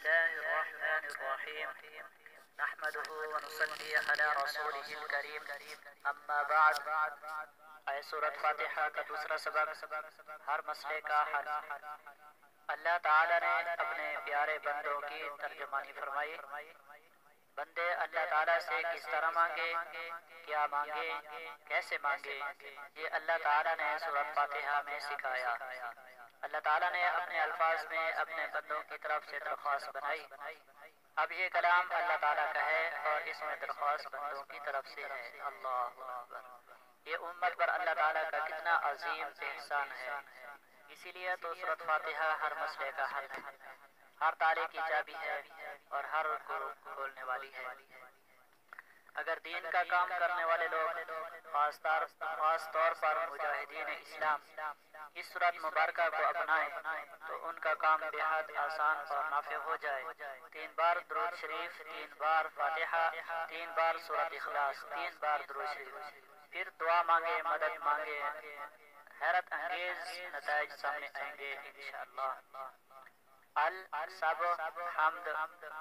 الله الرحمن الرحيم نحمده ونصلي على رسوله الكريم اما بعد اے سورۃ فاتحہ کا دوسرا سبق ہر مسئلے کا حل۔ اللہ تعالیٰ نے اپنے پیارے بندوں کی ترجمانی فرمائی۔ بندے اللہ تعالیٰ سے کس طرح مانگے، کیا مانگے، کیسے مانگے، یہ اللہ تعالیٰ نے سورۃ فاتحہ میں سکھایا۔ اللہ تعالیٰ نے اپنے الفاظ میں اپنے بندوں کی طرف سے درخواست بنائی۔ اب یہ کلام اللہ تعالیٰ کا ہے اور اس میں درخواست بندوں کی طرف سے ہے۔ اللہ اکبر! یہ امت پر اللہ تعالیٰ کا کتنا عظیم احسان ہے۔ اسی لیے تو سورۃ فاتحہ ہر مسئلے کا حل ہے، ہر تالے کی چابی ہے اور ہر کو کھولنے والی ہے۔ اگر دین کا کام کرنے والے لوگ خاص طور پر مجاہدین اسلام اس سورۃ مبارکہ کو اپنائیں تو ان کا کام بے حد آسان اور نافع ہو جائے۔ 3 بار درود شریف، 3 بار فاتحہ، 3 بار سورۃ اخلاص، 3 بار درود شریف، پھر دعا مانگے، مدد مانگے، حیرت انگیز نتائج سامنے آئیں گے انشاءاللہ۔ سب حمد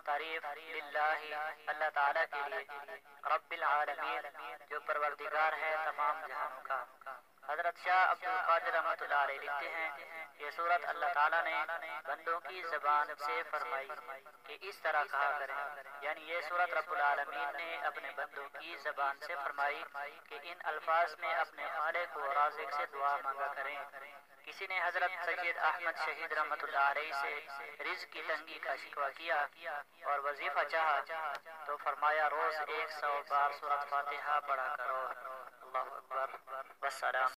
تعریف للہ، اللہ تعالیٰ کے لیے، رب العالمین جو پروردگار ہے تمام جہانوں کا۔ حضرت شاہ عبد القادر رحمۃ اللہ علیہ لکھتے ہیں یہ سورت اللہ تعالیٰ نے بندوں کی زبان سے فرمائی کہ اس طرح کہا کریں، یعنی یہ سورت رب العالمین نے اپنے بندوں کی زبان سے فرمائی کہ ان الفاظ میں اپنے خالق و رازق سے دعا مانگا کریں۔ کسی نے حضرت سید احمد شہید رحمۃ اللہ علیہ سے رزق کی تنگی کا شکوہ کیا اور وظیفہ چاہا تو فرمایا روز 100 بار سورۃ فاتحہ پڑھا کرو۔ اللہ اکبر، والسلام۔